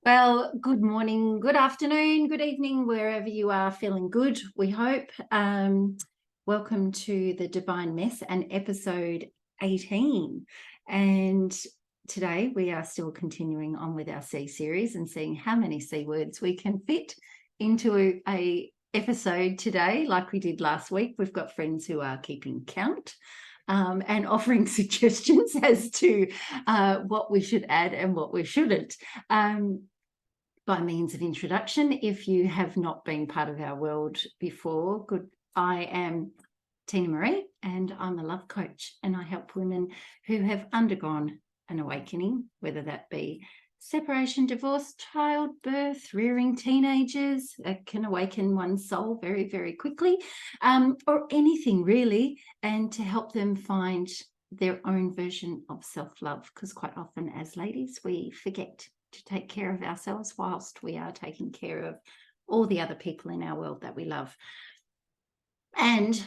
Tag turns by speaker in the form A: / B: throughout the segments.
A: Well, good morning, good afternoon, good evening, wherever you are feeling good, we hope. Welcome to the Divine Mess and episode 18. And today we are still continuing on with our C series and seeing how many C words we can fit into a episode today. Like we did last week, we've got friends who are keeping count. And offering suggestions as to what we should add and what we shouldn't. By means of introduction, if you have not been part of our world before, I am Tina Marie and I'm a love coach, and I help women who have undergone an awakening, whether that be separation, divorce, childbirth, rearing teenagers, that can awaken one's soul very, very quickly, or anything really, and to help them find their own version of self-love, because quite often as ladies we forget to take care of ourselves whilst we are taking care of all the other people in our world that we love. And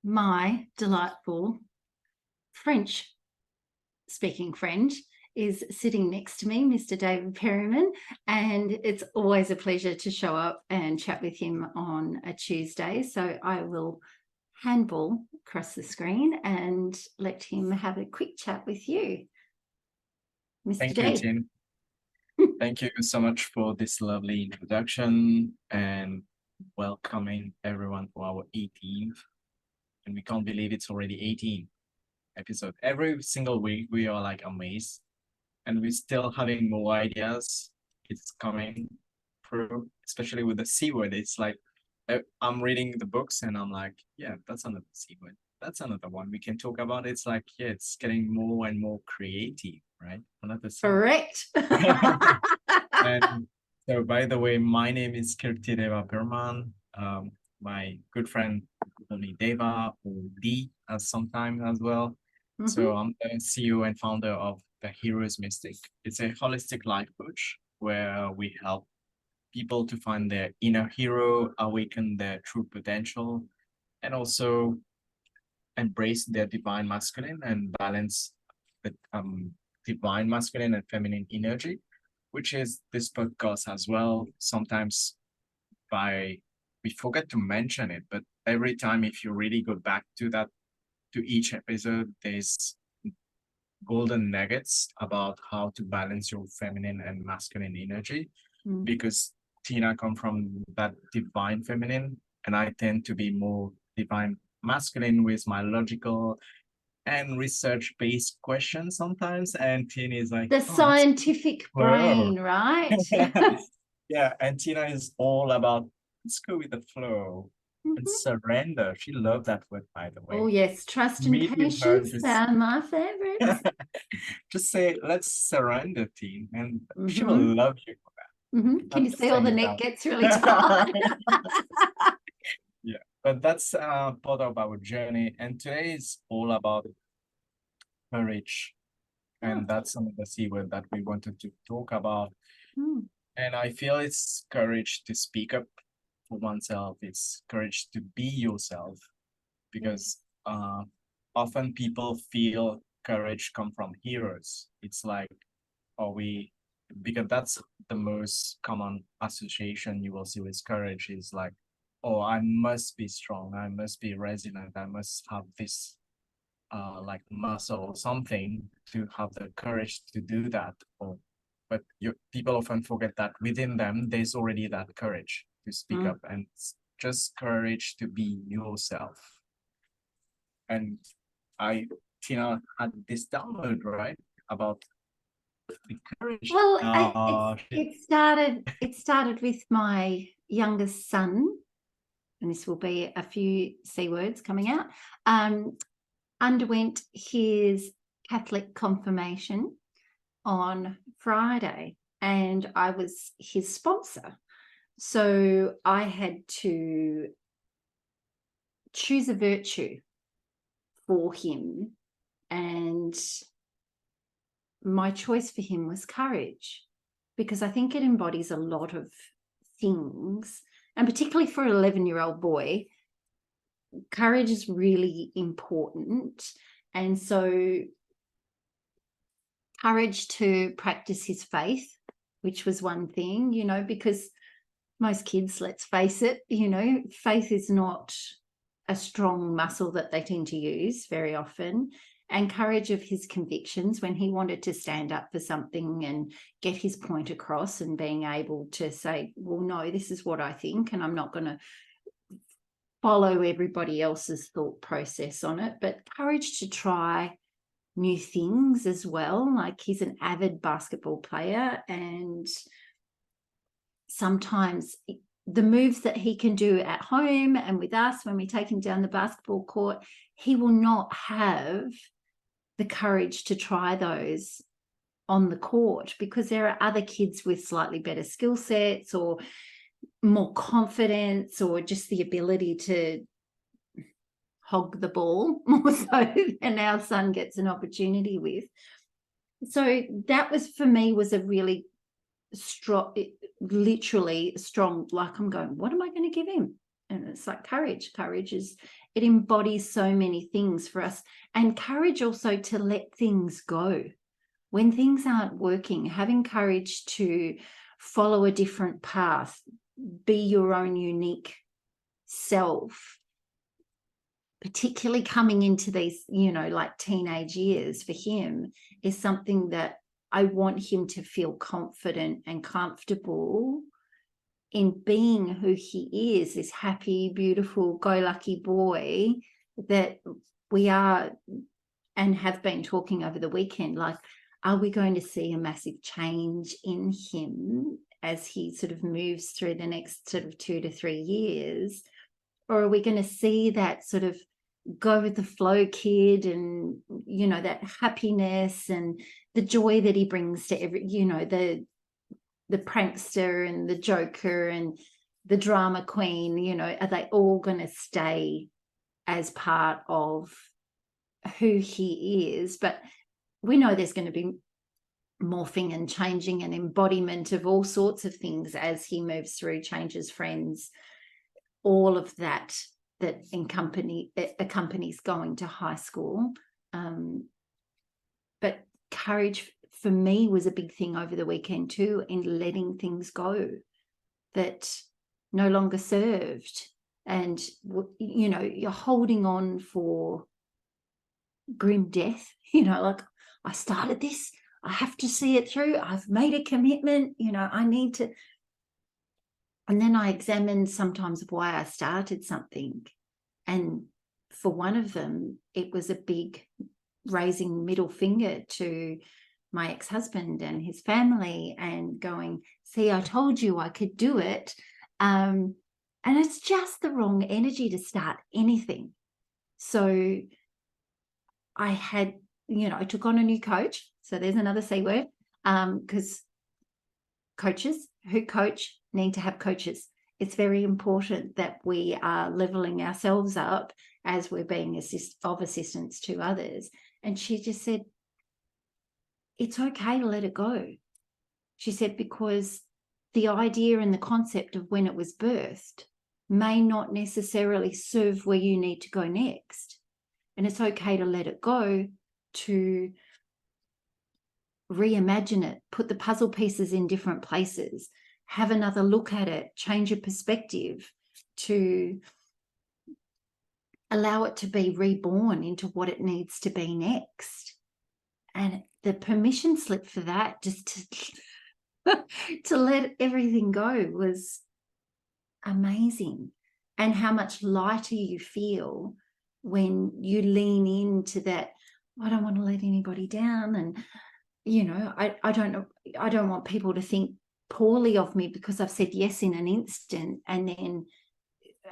A: my delightful French speaking friend is sitting next to me, Mr. David Perryman, and it's always a pleasure to show up and chat with him on a Tuesday. So I will handball across the screen and let him have a quick chat with you. Mr.
B: Thank
A: D.
B: you, Tim. Thank you so much for this lovely introduction and welcoming everyone to our 18th. And we can't believe it's already 18 episode. Every single week we are like amazed, and we're still having more ideas. It's coming through, especially with the C word. It's like I'm reading the books and I'm like, yeah, that's another C word. That's another one we can talk about. It's like, yeah, it's getting more and more creative, right? Another
A: Correct.
B: And so, by the way, my name is Kirti Deva Perman. My good friend, only Deva or D as sometimes as well. So I'm the CEO and founder of the Hero's Mystic. It's a holistic life coach where we help people to find their inner hero, awaken their true potential, and also embrace their divine masculine and balance the divine masculine and feminine energy, which is this podcast as well. Sometimes we forget to mention it, but every time if you really go back to each episode, there's golden nuggets about how to balance your feminine and masculine energy. Because Tina come from that divine feminine, and I tend to be more divine masculine with my logical and research-based questions sometimes. And Tina is like
A: the scientific brain, right?
B: Yeah, and Tina is all about let's go with the flow and surrender. She loved that word, by the way.
A: Oh yes, trust and patience are my favorites.
B: Just say, let's surrender, team, and she will love you for that.
A: Can you see all the neck gets really tight?
B: Yeah, but that's part of our journey, and today is all about courage, and that's another C word that we wanted to talk about. And I feel it's courage to speak up for oneself. It's courage to be yourself, because often people feel courage come from heroes. It's like, because that's the most common association you will see with courage is like, oh, I must be strong, I must be resilient, I must have this like muscle or something to have the courage to do that. But people often forget that within them there's already that courage to speak up, and it's just courage to be yourself. And Tina had this download, right, about the courage.
A: Well, it started with my youngest son, and this will be a few C words coming out. Underwent his Catholic confirmation on Friday, and I was his sponsor. So I had to choose a virtue for him, and my choice for him was courage, because I think it embodies a lot of things, and particularly for an 11-year-old boy, courage is really important. And so courage to practice his faith which was one thing, you know, because most kids, let's face it, you know, faith is not a strong muscle that they tend to use very often. And courage of his convictions when he wanted to stand up for something and get his point across, and being able to say, well, no, this is what I think, and I'm not going to follow everybody else's thought process on it. But courage to try new things as well. Like, he's an avid basketball player, and sometimes the moves that he can do at home and with us when we take him down the basketball court, he will not have the courage to try those on the court, because there are other kids with slightly better skill sets or more confidence, or just the ability to hog the ball more so than our son gets an opportunity with. So that was, for me, was a really strong, literally strong, like, I'm going, what am I going to give him? And it's like courage. Courage is, it embodies so many things for us. And courage also to let things go. When things aren't working, having courage to follow a different path, be your own unique self, particularly coming into these, you know, like teenage years for him, is something that I want him to feel confident and comfortable in being who he is, this happy, beautiful, go-lucky boy that we are and have been talking over the weekend. Like, are we going to see a massive change in him as he sort of moves through the next sort of 2 to 3 years? Or are we going to see that sort of go with the flow kid, and, you know, that happiness and the joy that he brings to every, you know, the prankster and the joker and the drama queen, you know, are they all going to stay as part of who he is? But we know there's going to be morphing and changing and embodiment of all sorts of things as he moves through, changes friends, all of that accompanies going to high school. But courage for me was a big thing over the weekend too, in letting things go that no longer served. And, you know, you're holding on for grim death, you know, like, I started this, I have to see it through, I've made a commitment, you know, I need to. And then I examined sometimes why I started something. And for one of them, it was a big raising middle finger to my ex-husband and his family, and going, see, I told you I could do it. And it's just the wrong energy to start anything. So I had, you know, I took on a new coach. So there's another C word, because coaches who coach need to have coaches. It's very important that we are leveling ourselves up as we're being of assistance to others. And she just said, it's okay to let it go. She said, because the idea and the concept of when it was birthed may not necessarily serve where you need to go next. And it's okay to let it go, to reimagine it, put the puzzle pieces in different places, have another look at it, change your perspective, to allow it to be reborn into what it needs to be next. And the permission slip for that, just to let everything go, was amazing. And how much lighter you feel when you lean into that, I don't want to let anybody down. And, you know, I don't want people to think poorly of me because I've said yes in an instant, and then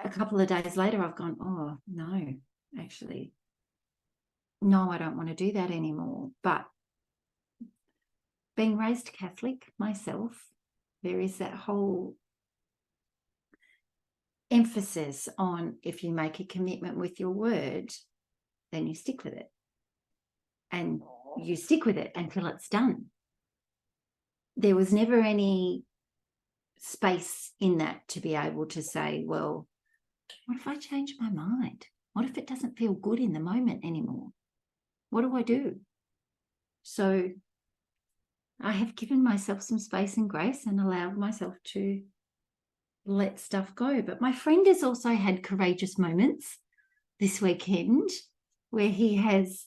A: a couple of days later I've gone, oh no, actually, no, I don't want to do that anymore. But being raised Catholic myself, there is that whole emphasis on, if you make a commitment with your word, then you stick with it, and you stick with it until it's done. There was never any space in that to be able to say, well, what if I change my mind? What if it doesn't feel good in the moment anymore? What do I do? So I have given myself some space and grace and allowed myself to let stuff go. But my friend has also had courageous moments this weekend where he has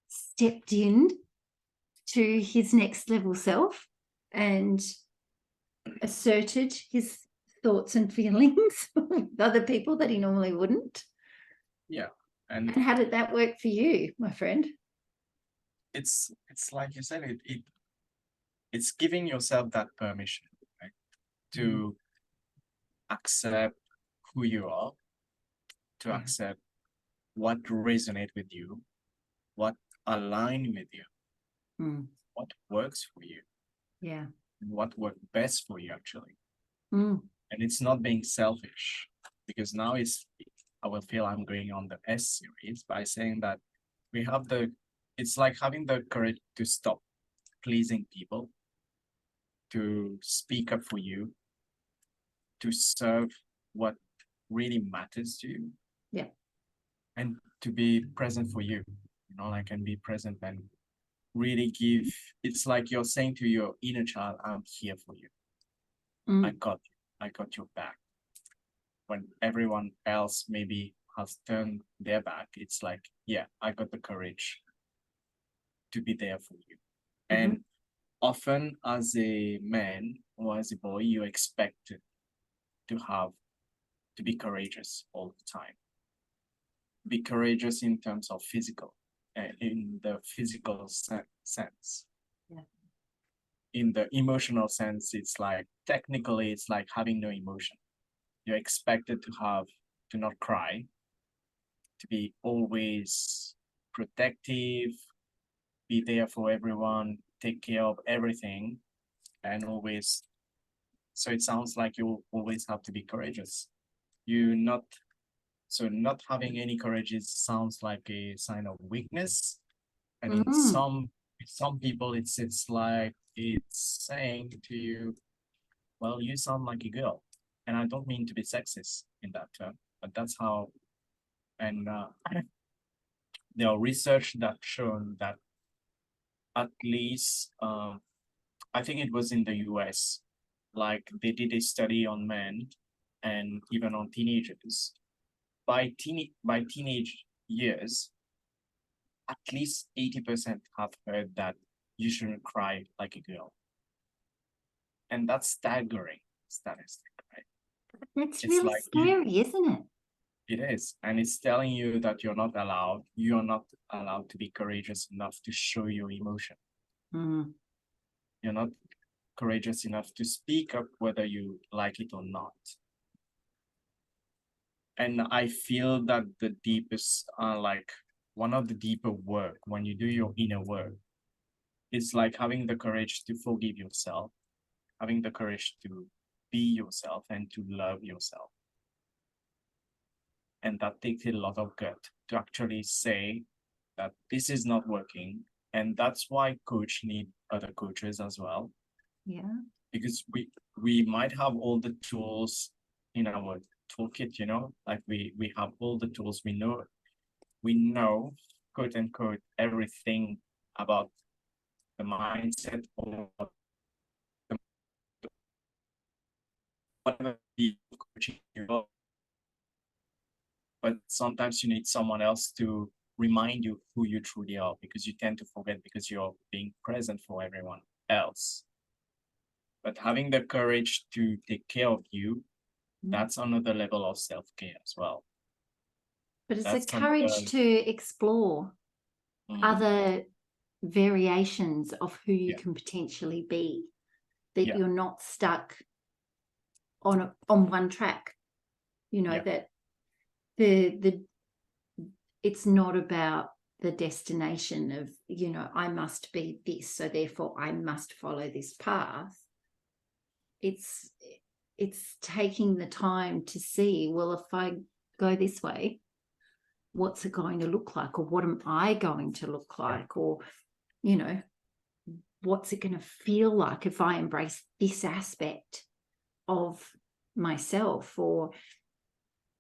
A: stepped in to his next level self and asserted his thoughts and feelings with other people that he normally wouldn't.
B: Yeah.
A: And how did that work for you, my friend?
B: It's like you said, it's giving yourself that permission, right? To accept who you are, to accept what resonate with you, what align with you, what works for you,
A: and
B: what works best for you actually.
A: Mm.
B: And it's not being selfish, because now I will feel I'm going on the S series by saying that it's like having the courage to stop pleasing people, to speak up for you, to serve what really matters to you.
A: Yeah.
B: And to be present for you, like, and be present and really give. It's like you're saying to your inner child, I'm here for you. I got you. I got your back. When everyone else maybe has turned their back, it's like, yeah, I got the courage to be there for you. And often as a man or as a boy, you're expected to be courageous all the time. Be courageous in terms of in the physical sense.
A: Yeah.
B: In the emotional sense, it's like, technically, it's like having no emotion. You're expected to not cry, to be always protective, be there for everyone, take care of everything, and always. So it sounds like you always have to be courageous. Not having any courage sounds like a sign of weakness. And in some people, it's like it's saying to you, well, you sound like a girl. And I don't mean to be sexist in that term, but that's how. And there are research that shown that at least, I think it was in the US, like they did a study on men and even on teenagers. By teenage years, at least 80% have heard that you shouldn't cry like a girl. And that's staggering statistic, right?
A: That's really scary, isn't it?
B: It is. And it's telling you that you're not allowed to be courageous enough to show your emotion. You're not courageous enough to speak up whether you like it or not. And I feel that the deepest, like one of the deeper work, when you do your inner work, it's like having the courage to forgive yourself, having the courage to be yourself and to love yourself. And that takes a lot of gut to actually say that this is not working. And that's why coach need other coaches as well.
A: Yeah.
B: Because we might have all the tools in our toolkit, like we have all the tools, we know, quote unquote, everything about the mindset or whatever coaching you are. But sometimes you need someone else to remind you who you truly are, because you tend to forget because you're being present for everyone else. But having the courage to take care of you, that's another level of self-care as well.
A: But it's a courage to explore other variations of who you can potentially be, that you're not stuck on one track, that it's not about the destination of, I must be this, so therefore I must follow this path. It's taking the time to see, well, if I go this way, what's it going to look like, or what am I going to look like, or what's it going to feel like if I embrace this aspect of myself, or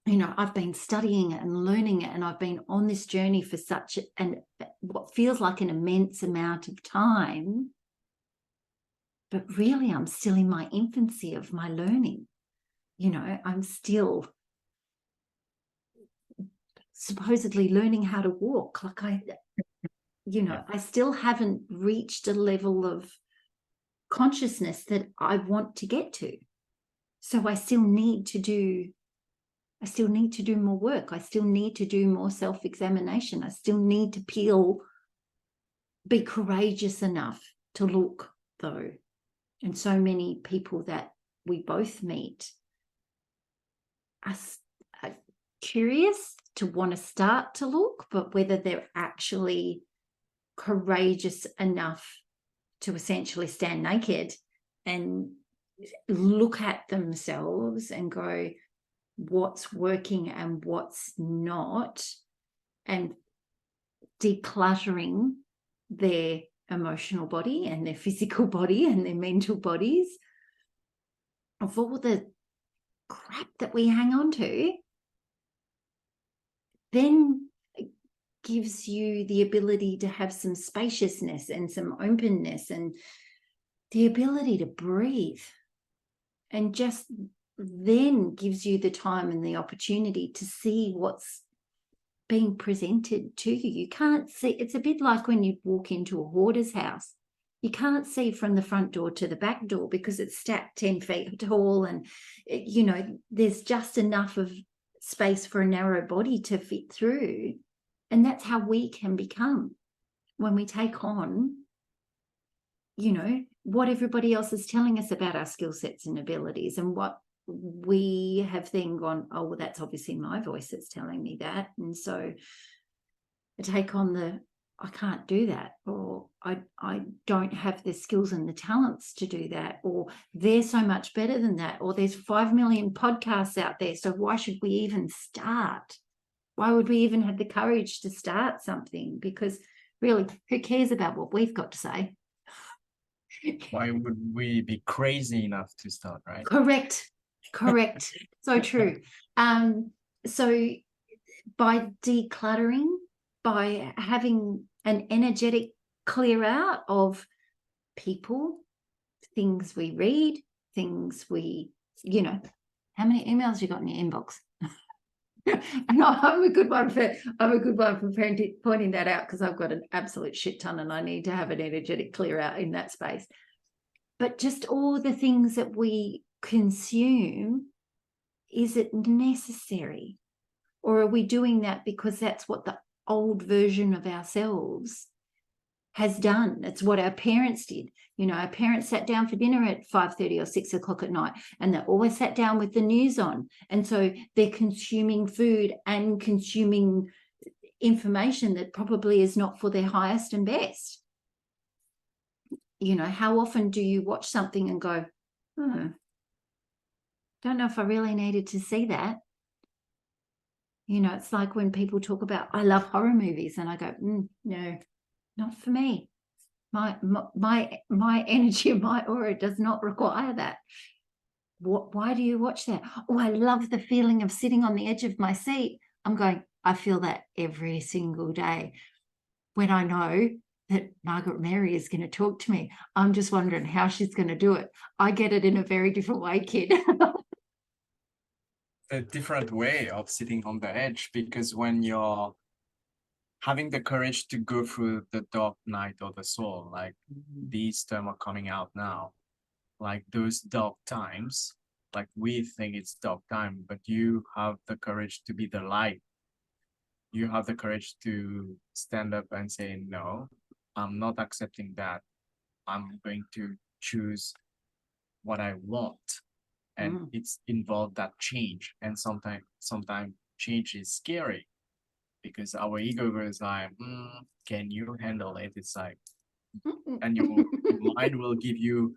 A: I've been studying it and learning it, and I've been on this journey for what feels like an immense amount of time, but really I'm still in my infancy of my learning. You know, I'm still supposedly learning how to walk. Like I still haven't reached a level of consciousness that I want to get to. So I still need to do more work. I still need to do more self-examination. I still need to be courageous enough to look, though. And so many people that we both meet are curious to want to start to look, but whether they're actually courageous enough to essentially stand naked and look at themselves and go, what's working and what's not, and decluttering their emotional body and their physical body and their mental bodies of all the crap that we hang on to, then it gives you the ability to have some spaciousness and some openness and the ability to breathe, and just then gives you the time and the opportunity to see what's being presented to you. You can't see. It's a bit like when you walk into a hoarder's house. You can't see from the front door to the back door because it's stacked 10 feet tall, and there's just enough of space for a narrow body to fit through. And that's how we can become when we take on what everybody else is telling us about our skill sets and abilities, and what we have then gone, oh, well, that's obviously my voice that's telling me that. And so I take on I can't do that, or I don't have the skills and the talents to do that, or they're so much better than that, or there's 5 million podcasts out there, so why should we even start? Why would we even have the courage to start something? Because really, who cares about what we've got to say?
B: Why would we be crazy enough to start, right?
A: Correct. So true. So by decluttering, by having an energetic clear out of people, things we read, things we, how many emails you got in your inbox? And I'm a good one for pointing that out, because I've got an absolute shit ton and I need to have an energetic clear out in that space. But just all the things that we consume, is it necessary? Or are we doing that because that's what the old version of ourselves has done? It's what our parents did. Our parents sat down for dinner at 5:30 or 6 o'clock at night, and they always sat down with the news on. And so they're consuming food and consuming information that probably is not for their highest and best. How often do you watch something and go, don't know if I really needed to see that? It's like when people talk about, I love horror movies, and I go, no, not for me. My energy and my aura does not require that. Why do you watch that? Oh, I love the feeling of sitting on the edge of my seat. I'm going, I feel that every single day. When I know that Margaret Mary is going to talk to me, I'm just wondering how she's going to do it. I get it in a very different way, kid.
B: A different way of sitting on the edge, because when you're having the courage to go through the dark night of the soul, like these terms are coming out now, like those dark times, like we think it's dark time, but you have the courage to be the light. You have the courage to stand up and say, no, I'm not accepting that. I'm going to choose what I want. And it's involved that change. And sometimes change is scary, because our ego goes like, can you handle it? It's like, and your mind will give you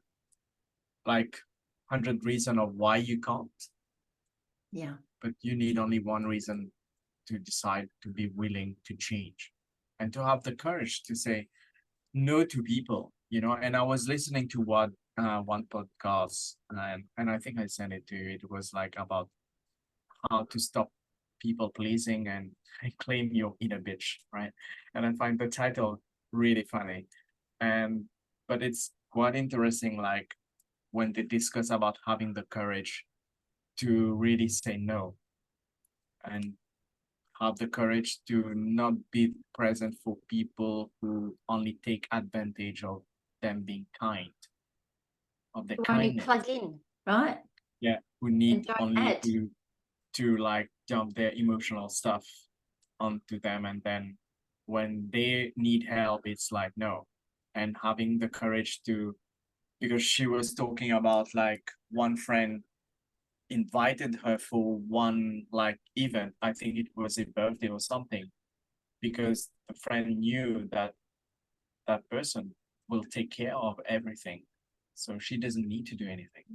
B: like 100 reasons of why you can't.
A: Yeah.
B: But you need only one reason to decide to be willing to change, and to have the courage to say no to people, And I was listening to one podcast, and I think I sent it to you. It was like about how to stop people pleasing and claim your inner bitch, right? And I find the title really funny, but it's quite interesting, like when they discuss about having the courage to really say no and have the courage to not be present for people who only take advantage of them being kind, of their
A: You only
B: kindness.
A: plug in, right?
B: Yeah, who
A: And
B: need
A: don't
B: only
A: add.
B: to like dump their emotional stuff onto them, and then when they need help, it's like no. And having the courage to, because she was talking about like one friend invited her for one like event. I think it was a birthday or something, because the friend knew that that person will take care of everything. So she doesn't need to do anything.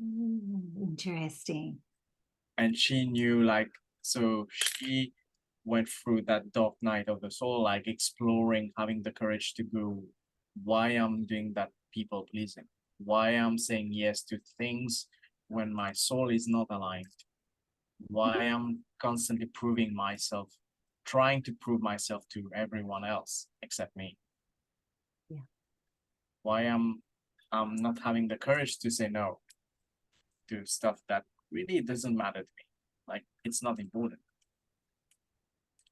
A: Interesting.
B: And she knew like, so she went through that dark night of the soul, like exploring, having the courage to go, why I'm doing that people pleasing, why I'm saying yes to things when my soul is not aligned, why I'm constantly proving myself, trying to prove myself to everyone else except me.
A: Yeah.
B: Why I'm not having the courage to say no to stuff that really doesn't matter to me. Like it's not important.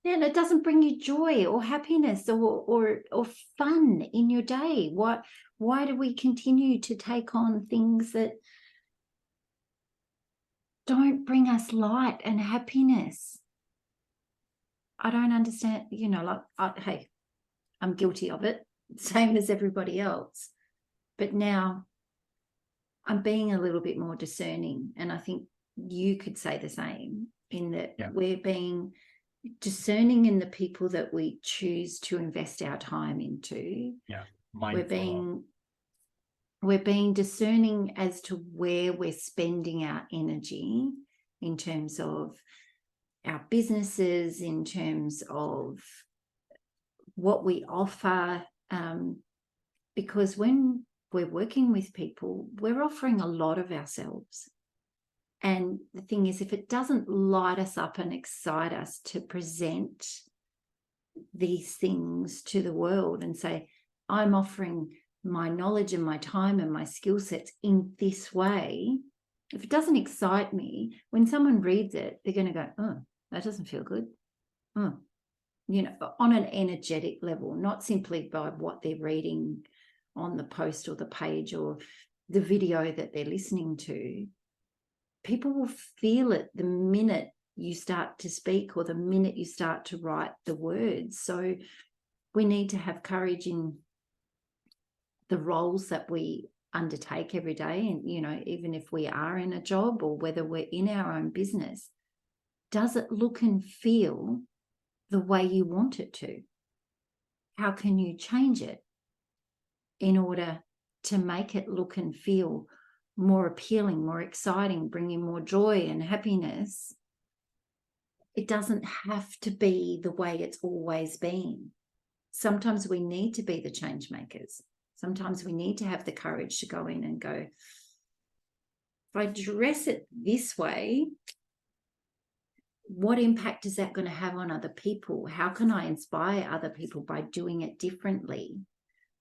A: Yeah, and it doesn't bring you joy or happiness or fun in your day. Why do we continue to take on things that don't bring us light and happiness? I don't understand, hey, I'm guilty of it, same as everybody else. But now I'm being a little bit more discerning, and I think you could say the same, in that we're being discerning in the people that we choose to invest our time into.
B: Yeah.
A: We're being discerning as to where we're spending our energy in terms of our businesses, in terms of what we offer, because when we're working with people, we're offering a lot of ourselves. And the thing is, if it doesn't light us up and excite us to present these things to the world and say, I'm offering my knowledge and my time and my skill sets in this way, if it doesn't excite me, when someone reads it, they're going to go, oh, that doesn't feel good. Oh, on an energetic level, not simply by what they're reading on the post or the page or the video that they're listening to. People will feel it the minute you start to speak or the minute you start to write the words. So we need to have courage in the roles that we undertake every day. And, even if we are in a job or whether we're in our own business, does it look and feel the way you want it to? How can you change it in order to make it look and feel more appealing, more exciting, bringing more joy and happiness? It doesn't have to be the way it's always been. Sometimes we need to be the change makers. Sometimes we need to have the courage to go in and go, if I dress it this way, what impact is that going to have on other people? How can I inspire other people by doing it differently?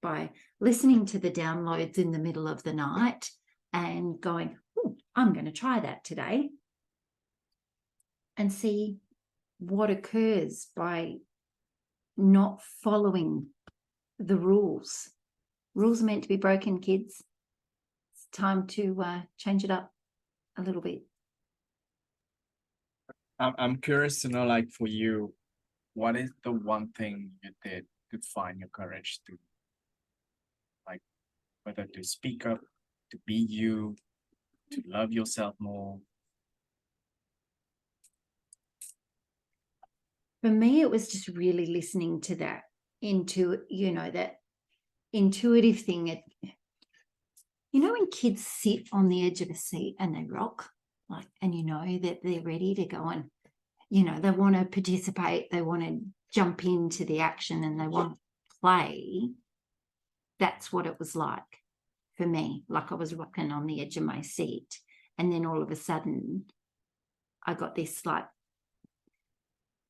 A: By listening to the downloads in the middle of the night and going, oh, I'm going to try that today, and see what occurs by not following the rules. Rules are meant to be broken, kids. It's time to change it up a little bit.
B: I'm curious to know, like for you, what is the one thing you did to find your courage to, like, whether to speak up, to be you, to love yourself more?
A: For me, it was just really listening to that that intuitive thing. When kids sit on the edge of a seat and they rock, and that they're ready to go and, they want to participate, they want to jump into the action and they want to play. That's what it was like for me. Like I was rocking on the edge of my seat. And then all of a sudden I got this that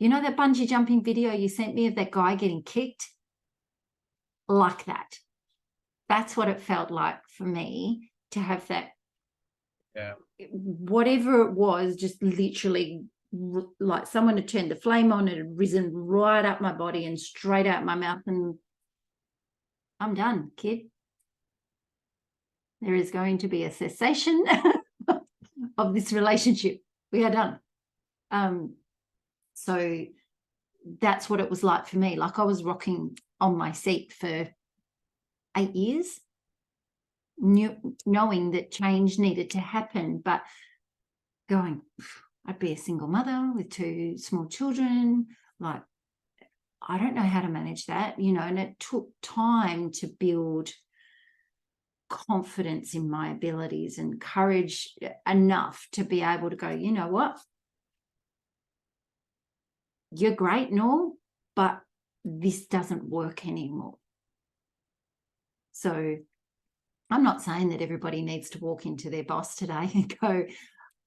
A: bungee jumping video you sent me of that guy getting kicked? Like that. That's what it felt like for me, to have that, whatever it was, just literally like someone had turned the flame on, it had risen right up my body and straight out my mouth, and I'm done, kid. There is going to be a cessation of this relationship. We are done. So that's what it was like for me. Like, I was rocking on my seat for 8 years, knowing that change needed to happen, but going, I'd be a single mother with 2 small children. Like, I don't know how to manage that, and it took time to build confidence in my abilities and courage enough to be able to go, you know what? You're great and all, but this doesn't work anymore. So I'm not saying that everybody needs to walk into their boss today and go,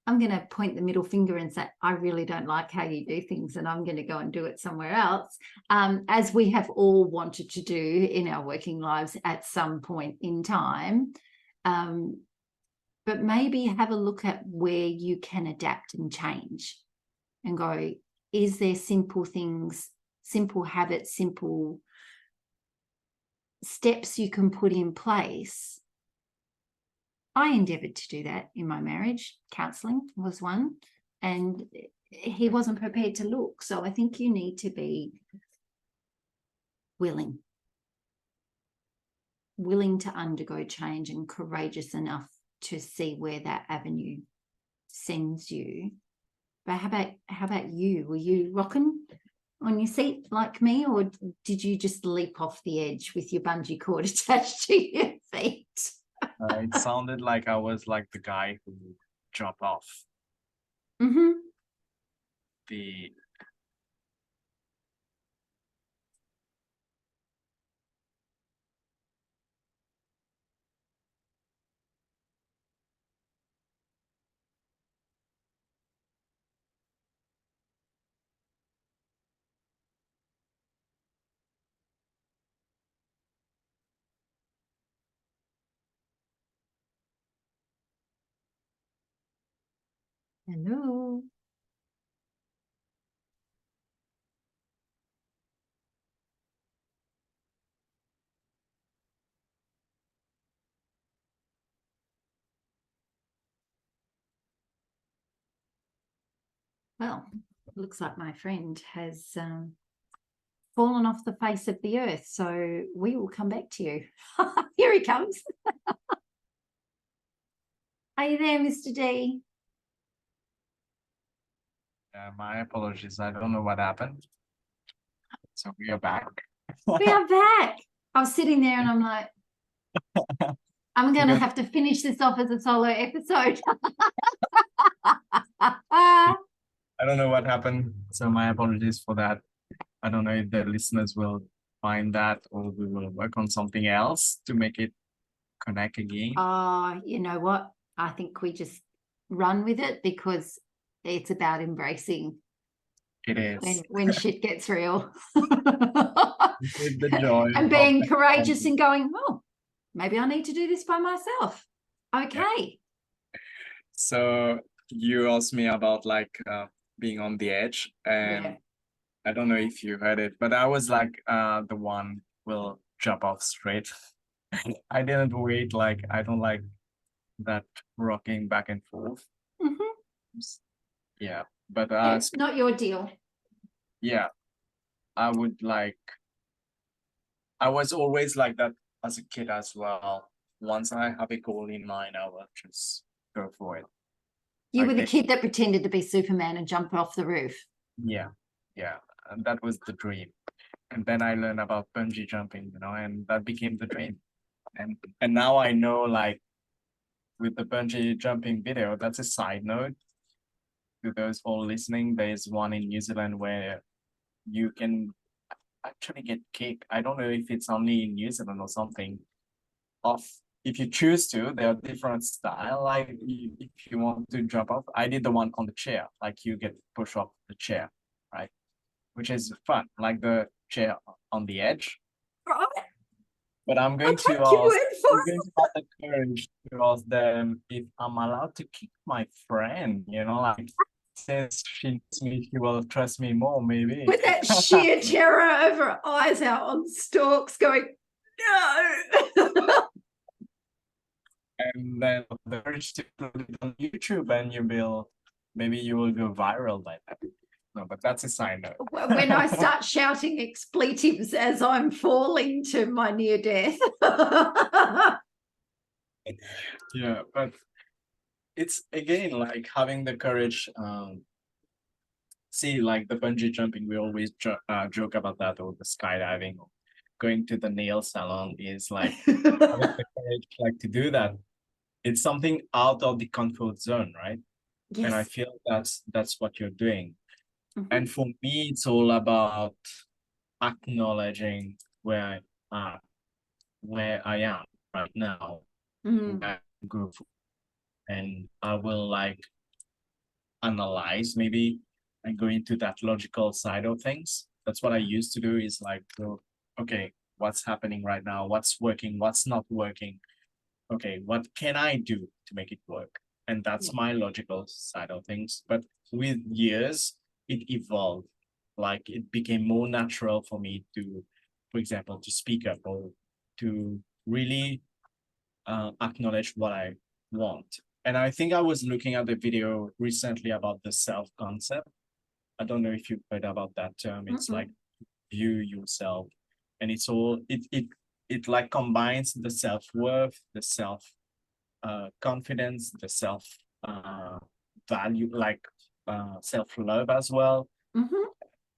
A: I'm going to point the middle finger and say, I really don't like how you do things, and I'm going to go and do it somewhere else, as we have all wanted to do in our working lives at some point in time. But maybe have a look at where you can adapt and change and go, is there simple things, simple habits, simple steps you can put in place? I endeavoured to do that in my marriage. Counselling was one, and he wasn't prepared to look. So I think you need to be willing to undergo change, and courageous enough to see where that avenue sends you. But how about you? Were you rocking on your seat like me, or did you just leap off the edge with your bungee cord attached to your feet?
B: It sounded like I was like the guy who dropped off the.
A: Hello. Well, it looks like my friend has fallen off the face of the earth, so we will come back to you. Here he comes. Are you there, Mr. D?
B: My apologies. I don't know what happened. So we are back.
A: We are back. I was sitting there and I'm like, I'm going to have to finish this off as a solo episode.
B: I don't know what happened. So my apologies for that. I don't know if the listeners will find that, or we will work on something else to make it connect again.
A: You know what? I think we just run with it, because it's about embracing.
B: It is.
A: When shit gets real.
B: The joy
A: and being courageous and going, oh, maybe I need to do this by myself. Okay.
B: Yeah. So you asked me about being on the edge, and I don't know if you heard it, but I was like the one will jump off straight. I didn't wait. I don't like that rocking back and forth. Yeah, but
A: it's not your deal.
B: Yeah, I was always like that as a kid as well. Once I have a goal in mind, I will just go for it.
A: You were the kid that pretended to be Superman and jumped off the roof.
B: Yeah, and that was the dream. And then I learned about bungee jumping, and that became the dream. And now I know, with the bungee jumping video, that's a side note to those all listening. There's one in New Zealand where you can actually get kicked. I don't know if it's only in New Zealand or something. If you choose to, there are different style. If you want to jump off, I did the one on the chair. You get pushed off the chair, right? Which is fun. Like the chair on the edge. But I'm
A: I'll
B: going to
A: take your
B: ask,
A: word for
B: I'm going to have the courage to ask them if I'm allowed to kick my friend, like since she knows me, she will trust me more, maybe.
A: with that sheer terror over her eyes out on stalks going, no.
B: And then the courage to put it on YouTube and maybe you will go viral by that. No, but that's a side note.
A: When I start shouting expletives as I'm falling to my near death.
B: Yeah, but it's again like having the courage. See, like the bungee jumping, we always joke about that, or the skydiving, or going to the nail salon is like having the courage like to do that. It's something out of the comfort zone, right? And I
A: Yes.
B: feel that's what you're doing.
A: Mhm.
B: And for me, it's all about acknowledging where I am right now,
A: Mm.
B: where I go, and I will like analyze maybe and go into that logical side of things. That's what I used to do is like, go, okay, what's happening right now? What's working? What's not working? Okay, what can I do to make it work? And that's
A: Yeah.
B: my logical side of things. But with years, it evolved. Like it became more natural for me to, for example, to speak up or to really acknowledge what I want. And I think I was looking at the video recently about the self concept. I don't know if you've heard about that term. It's like view yourself, and it's all it like combines the self-worth, the self confidence, the self value, like self-love as well.
A: Mhm.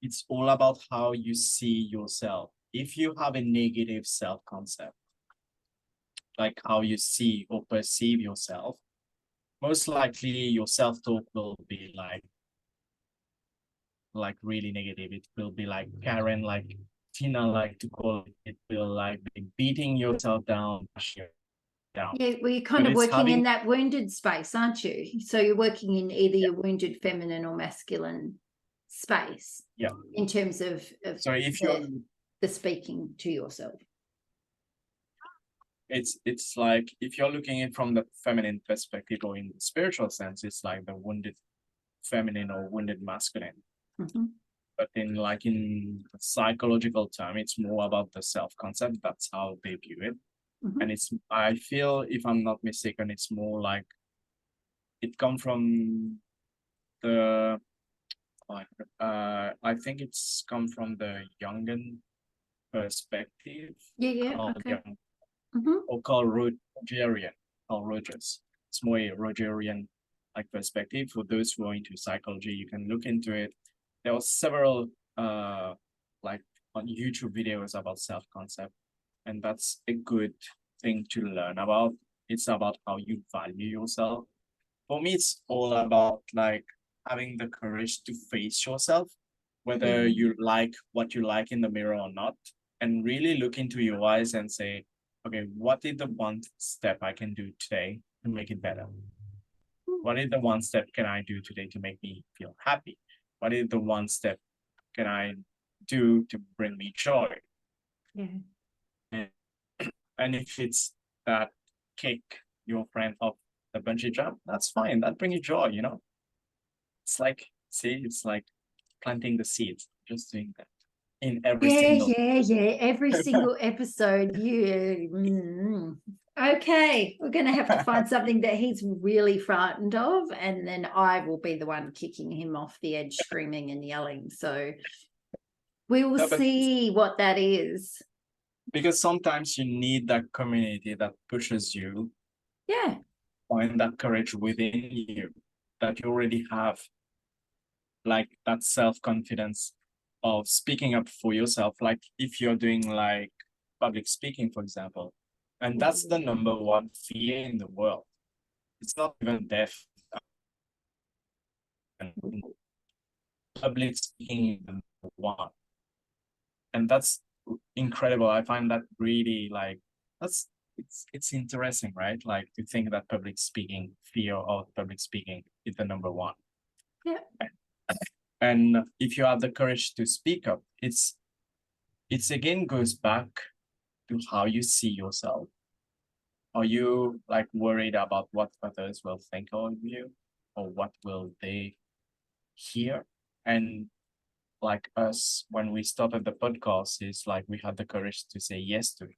B: It's all about how you see yourself. If you have a negative self-concept, like how you see or perceive yourself, most likely your self-talk will be really negative. It will be like Karen, like Tina like to call it. It will like be beating yourself down, pushing you down.
A: Yeah, well, you're kind
B: But
A: of
B: it's
A: working in
B: having
A: that wounded space, aren't you? So you're working in either your wounded feminine or masculine space
B: yeah.
A: in terms of
B: So if you're
A: the speaking to yourself.
B: it's like if you're looking at it from the feminine perspective or in the spiritual sense, it's like the wounded feminine or wounded masculine.
A: Mhm.
B: But in psychological term, it's more about the self-concept. That's how they view it.
A: Mhm.
B: And I feel, if I'm not mistaken, it's more like it come from the I think it's come from the Jungian perspective,
A: Yeah, yeah,
B: called
A: okay.
B: Jung,
A: Mhm.
B: or called Rogerian, called Rogers. It's more a Rogerian like perspective. For those who are into psychology, you can look into it. There are several like on YouTube videos about self-concept, and that's a good thing to learn about. It's about how you value yourself. For me, it's all about like having the courage to face yourself, whether
A: Yeah.
B: you like what you like in the mirror or not, and really look into your eyes and say, okay, what is the one step I can do today to make it better? What is the one step can I do today to make me feel happy? What is the one step can I do to bring me joy?
A: Yeah.
B: And, and if it's that kick your friend off the bungee jump, that's fine. That brings you joy. It's like, see, it's like planting the seeds, just doing that in every
A: Yeah,
B: single.
A: yeah. Every single episode. Okay, we're going to have to find something that he's really frightened of, and then I will be the one kicking him off the edge, screaming and yelling. So we will
B: No, but
A: see what that is.
B: because sometimes you need that community that pushes you,
A: Yeah.
B: find that courage within you that you already have, like that self-confidence of speaking up for yourself. Like if you're doing like public speaking, for example, and that's the number one fear in the world. It's not even death. Public speaking is the number one. And that's incredible. I find that really like that's it's interesting, right? Like to think that public speaking, fear of public speaking is the number one.
A: Yeah.
B: And if you have the courage to speak up, it's again goes back to how you see yourself? Are you like worried about what others will think of you, or what will they hear? And like us, when we started the podcast, it's like we had the courage to say yes to it.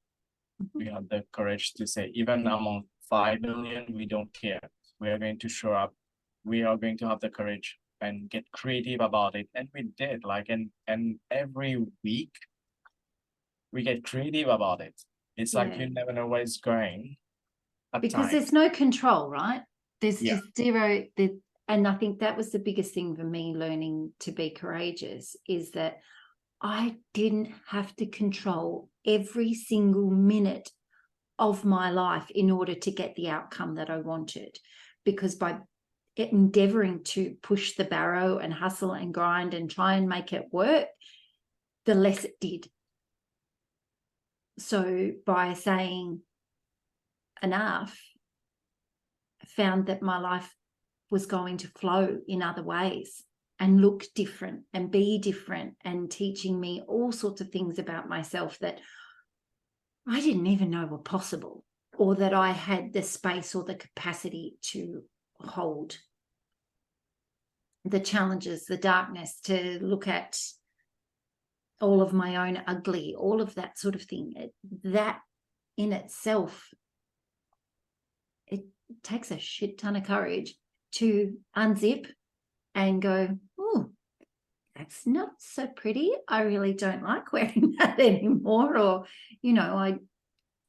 B: We had the courage to say, even among 5 million, we don't care. We are going to show up. We are going to have the courage and get creative about it. And we did, like, and every week we get creative about it. It's like
A: Yeah.
B: you never know where it's going at
A: Because
B: times.
A: there's no control, right? There's
B: Yeah.
A: just zero. And I think that was the biggest thing for me learning to be courageous, is that I didn't have to control every single minute of my life in order to get the outcome that I wanted. Because by endeavoring to push the barrow and hustle and grind and try and make it work, the less it did. So by saying enough, I found that my life was going to flow in other ways and look different and be different, and teaching me all sorts of things about myself that I didn't even know were possible, or that I had the space or the capacity to hold. The challenges, the darkness, to look at all of my own ugly, all of that sort of thing. That in itself, it takes a shit ton of courage to unzip and go, oh, that's not so pretty. I really don't like wearing that anymore. Or, you know,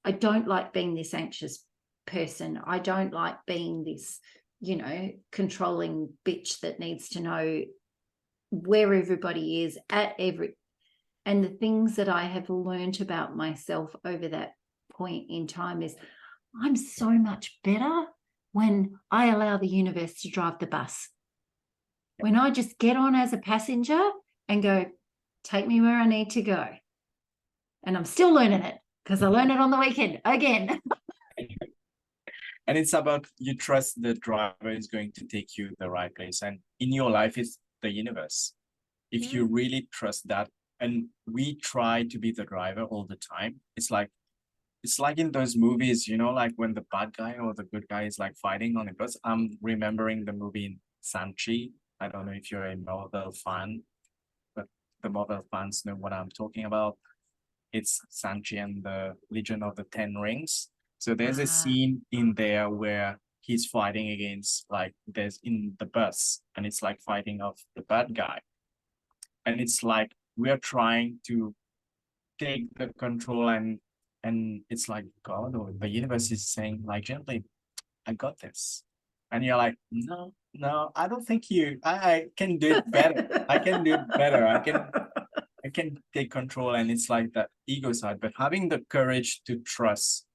A: I don't like being this anxious person. I don't like being this, you know, controlling bitch that needs to know where everybody is at every. And the things that I have learned about myself over that point in time is I'm so much better when I allow the universe to drive the bus. When I just get on as a passenger and go, take me where I need to go. And I'm still learning it, because I learned it on the weekend again.
B: And it's about, you trust the driver is going to take you the right place. And in your life, it's the universe. If you really trust that, and we try to be the driver all the time, it's like in those movies, you know, like when the bad guy or the good guy is like fighting on a bus. I'm remembering the movie Sanchi. I don't know if you're a Marvel fan, but the Marvel fans know what I'm talking about. It's Sanchi and the Legion of the Ten Rings. So there's a scene in there where he's fighting against, like, there's in the bus, and it's like fighting off the bad guy. And it's like we are trying to take the control, and it's like God or the universe is saying, like, gently, I got this. And you're like, no, I don't think I can do it better. I can do it better. I can take control. And it's like that ego side, but having the courage to trust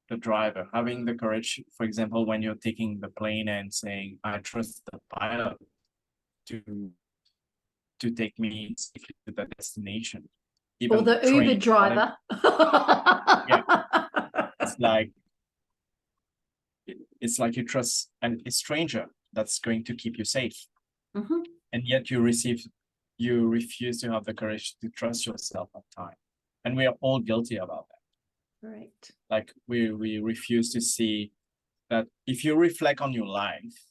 B: the driver, having the courage, for example, when you're taking the plane and saying, I trust the pilot to take me safely to the destination. Even
A: or the
B: train,
A: Uber driver.
B: Yeah. It's like you trust a stranger that's going to keep you safe. And yet you refuse to have the courage to trust yourself at time. And we are all guilty about that.
A: Right.
B: Like we refuse to see that. If you reflect on your life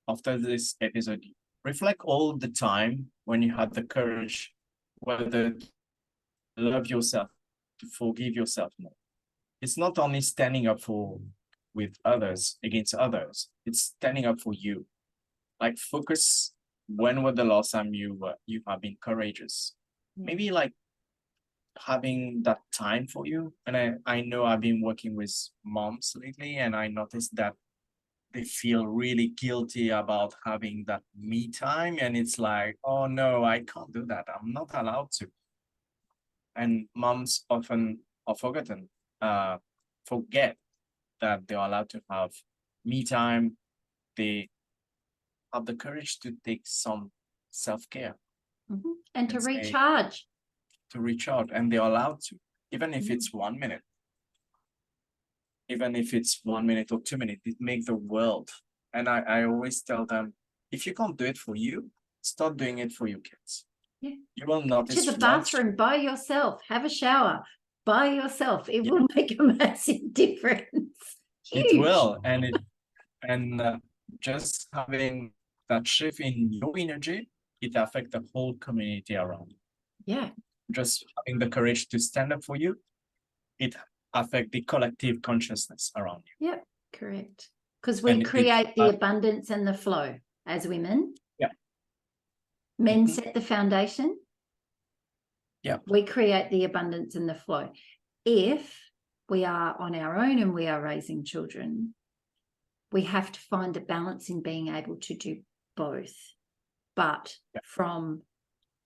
B: after this episode, reflect all the time when you had the courage, whether to love yourself, to forgive yourself more. It's not only standing up with others, against others, it's standing up for you. Like, focus, when was the last time you have been courageous? Maybe like having that time for you. And I know I've been working with moms lately, and I noticed that they feel really guilty about having that me time. And it's like, oh no, I can't do that. I'm not allowed to. And moms often are forget that they are allowed to have me time. They have the courage to take some self-care
A: and to recharge.
B: And they're allowed to, even if it's 1 minute. Even if it's 1 minute or 2 minutes, it makes the world. And I always tell them, if you can't do it for you, start doing it for your kids.
A: Yeah.
B: You will notice
A: To the bathroom by yourself, have a shower, by yourself. It
B: Yeah.
A: will make a massive difference.
B: It
A: Huge.
B: will, and just having that shift in your energy, it affects the whole community around you.
A: Yeah.
B: Just having the courage to stand up for you, it affects the collective consciousness around you.
A: Yep, correct. Because we
B: And
A: create the abundance and the flow as women.
B: Yeah.
A: Men
B: Mhm.
A: set the foundation.
B: Yeah.
A: We create the abundance and the flow. If we are on our own and we are raising children, we have to find a balance in being able to do both, but from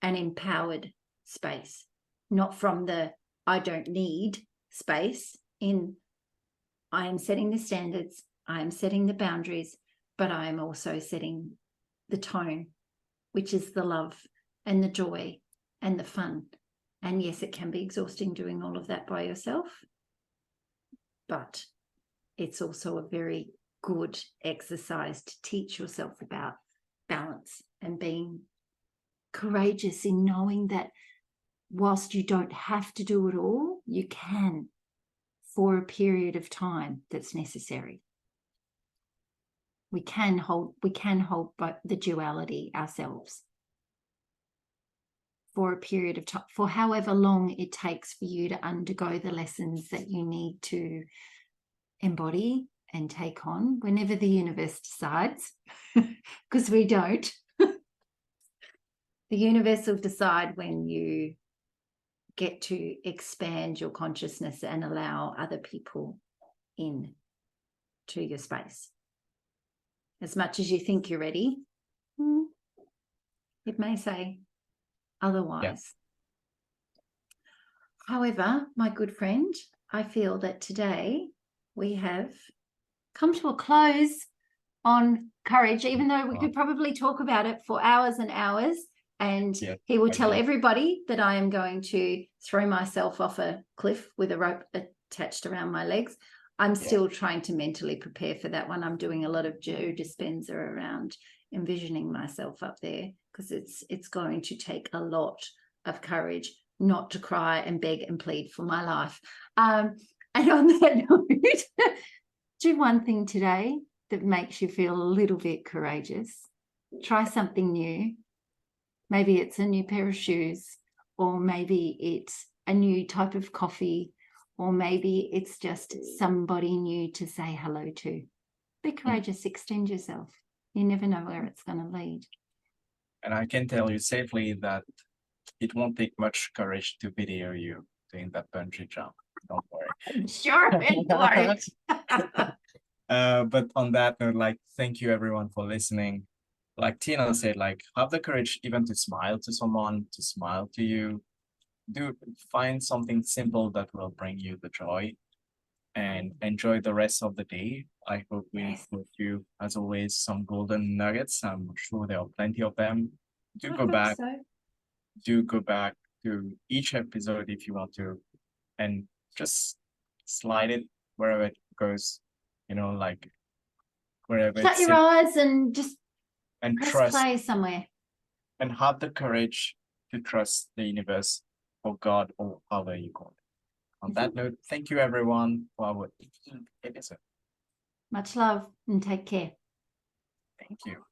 A: an empowered space, not from the I don't need space. In I am setting the standards, I am setting the boundaries, but I am also setting the tone, which is the love and the joy and the fun. And yes, it can be exhausting doing all of that by yourself, but it's also a very good exercise to teach yourself about balance and being courageous in knowing that whilst you don't have to do it all, you can for a period of time that's necessary. We can hold the duality ourselves for a period of time, for however long it takes for you to undergo the lessons that you need to embody and take on whenever the universe decides, because we don't. The universe will decide when you get to expand your consciousness and allow other people in to your space. As much as you think you're ready, it may say otherwise. Yeah. However, my good friend, I feel that today we have come to a close on courage, even though we could probably talk about it for hours and hours. And he will tell everybody that I am going to throw myself off a cliff with a rope attached around my legs. I'm still trying to mentally prepare for that one. I'm doing a lot of Joe Dispenza around envisioning myself up there, because it's going to take a lot of courage not to cry and beg and plead for my life. And on that note, do one thing today that makes you feel a little bit courageous. Try something new. Maybe it's a new pair of shoes, or maybe it's a new type of coffee, or maybe it's just somebody new to say hello to. Be courageous, extend yourself. You never know where it's going to lead.
B: And I can tell you safely that it won't take much courage to video you doing that bungee jump. Don't worry.
A: I'm sure it won't.
B: But on that note, like, thank you everyone for listening. Like Tina said, like, have the courage even to smile to someone, to smile to you. Find something simple that will bring you the joy, and enjoy the rest of the day. I hope we put you, as always, some golden nuggets. I'm sure there are plenty of them. Do go back to each episode if you want to, and just slide it wherever it goes, like wherever
A: Shut your eyes and just press
B: trust,
A: play somewhere.
B: and have the courage to trust the universe or God or however you call it. On that note, thank you everyone for our episode.
A: Much love and take care.
B: Thank you.